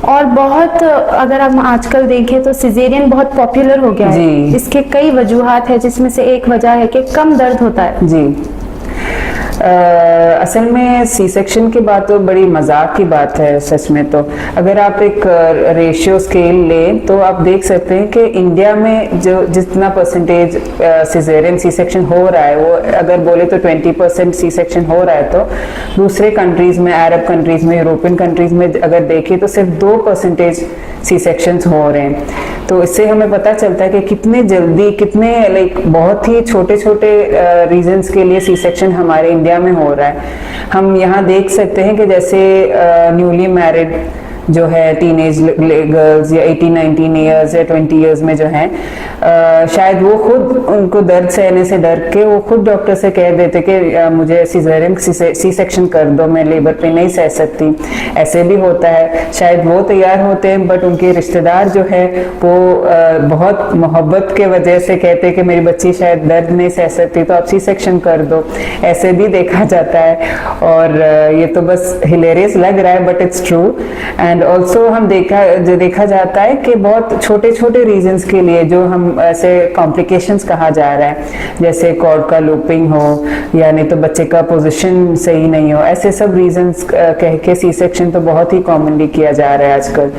और बहुत, अगर हम आजकल देखें तो सिजेरियन बहुत पॉपुलर हो गया है। इसके कई वजूहात है, जिसमें से एक वजह है कि कम दर्द होता है। जी, असल में सी सेक्शन की बात तो बड़ी मजाक की बात है सच में। तो अगर आप एक रेशियो स्केल लें तो आप देख सकते हैं कि इंडिया में जो जितना परसेंटेज सिजेरियन सी सेक्शन हो रहा है, वो अगर बोले तो 20% सी सेक्शन हो रहा है, तो दूसरे कंट्रीज में, अरब कंट्रीज में, यूरोपियन कंट्रीज में अगर देखें तो सिर्फ 2% सी सेक्शंस हो रहे हैं। तो इससे हमें पता चलता है कि कितने जल्दी, कितने बहुत ही छोटे छोटे रीजंस के लिए सी सेक्शन हमारे इंडिया में हो रहा है। हम यहाँ देख सकते हैं कि जैसे न्यूली मैरिड जो है टीनेज गर्ल्स या 18-19 ईयर्स या 20 ईयर्स में जो हैं, शायद वो खुद, उनको दर्द सहने से डर के वो खुद डॉक्टर से कह देते कि मुझे सिजेरियन सी सेक्शन कर दो, मैं लेबर पेन नहीं सह सकती। ऐसे भी होता है। शायद वो तैयार होते हैं बट उनके रिश्तेदार जो है वो बहुत मोहब्बत के वजह से कहते हैं कि मेरी बच्ची शायद दर्द नहीं सह सकती तो आप सी सेक्शन कर दो। ऐसे भी देखा जाता है और ये तो बस हिलेरियस लग रहा है but it's true. And also हम देखा जाता है कि बहुत छोटे छोटे रीजंस के लिए जो हम ऐसे कॉम्प्लिकेशंस कहा जा रहा है, जैसे कॉर्ड का लूपिंग हो या नहीं तो बच्चे का पोजीशन सही नहीं हो, ऐसे सब रीजंस कह के सी सेक्शन तो बहुत ही कॉमनली किया जा रहा है आजकल।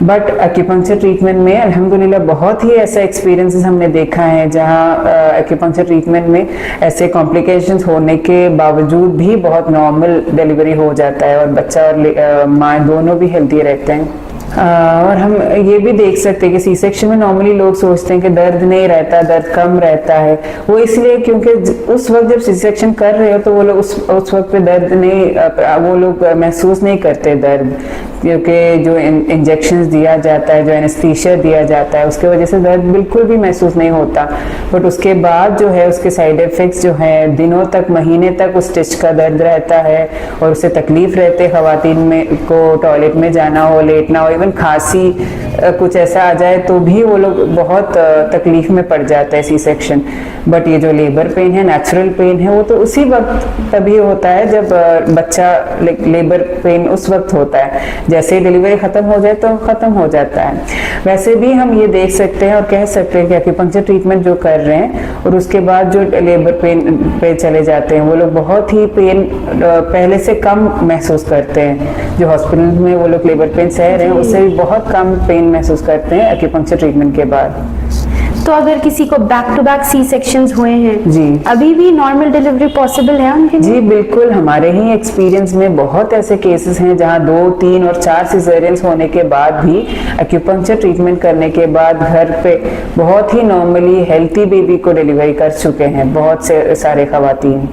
बट एक्यूपंक्चर ट्रीटमेंट में अल्हम्दुलिल्लाह बहुत ही ऐसा एक्सपीरियंसेस हमने देखा है जहाँ एक्यूपंक्चर ट्रीटमेंट में ऐसे कॉम्प्लिकेशंस होने के बावजूद भी बहुत नॉर्मल डिलीवरी हो जाता है और बच्चा और माँ दोनों भी हेल्थी रहते हैं। और हम ये भी देख सकते हैं कि सी सेक्शन में नॉर्मली लोग सोचते हैं कि दर्द नहीं रहता, दर्द कम रहता है। वो इसलिए क्योंकि उस वक्त जब सी सेक्शन कर रहे हो तो वो लोग उस वक्त पे दर्द नहीं, वो लोग महसूस नहीं करते दर्द, क्योंकि जो इंजेक्शंस दिया जाता है, जो एनेस्थीसिया दिया जाता है, उसके वजह से दर्द बिल्कुल भी महसूस नहीं होता। बट उसके बाद जो है उसके साइड इफेक्ट्स जो है, दिनों तक, महीने तक उस स्टिच का दर्द रहता है और उससे तकलीफ रहते खवातीन में को टॉयलेट में जाना हो, लेटना हो, इवन खांसी कुछ ऐसा आ जाए तो भी वो लोग बहुत तकलीफ में पड़ जाता है सी सेक्शन। बट ये जो लेबर पेन है, नेचुरल पेन है, वो तो उसी वक्त तभी होता है जब बच्चा, लेबर पेन उस वक्त होता है, जैसे डिलीवरी खत्म हो जाए तो खत्म हो जाता है। वैसे भी हम ये देख सकते हैं और कह सकते हैं कि एक्यूपंक्चर ट्रीटमेंट जो कर रहे हैं और उसके बाद जो लेबर पेन पे चले जाते हैं वो लोग बहुत ही पेन पहले से कम महसूस करते हैं। जो हॉस्पिटल में वो लोग लेबर पेन सह रहे हैं उससे भी बहुत कम पेन महसूस करते हैं एक्यूपंक्चर ट्रीटमेंट के बाद। तो अगर किसी को back to back C sections हुए हैं जी, अभी भी नॉर्मल डिलीवरी पॉसिबल है उनके लिए? जी बिल्कुल। हमारे ही एक्सपीरियंस में बहुत ऐसे केसेस हैं जहां 2, 3 और 4 सिजेरियंस होने के बाद भी एक्यूपंक्चर ट्रीटमेंट करने के बाद घर पे बहुत ही नॉर्मली हेल्थी बेबी को डिलीवरी कर चुके हैं बहुत से सारे खवातीन।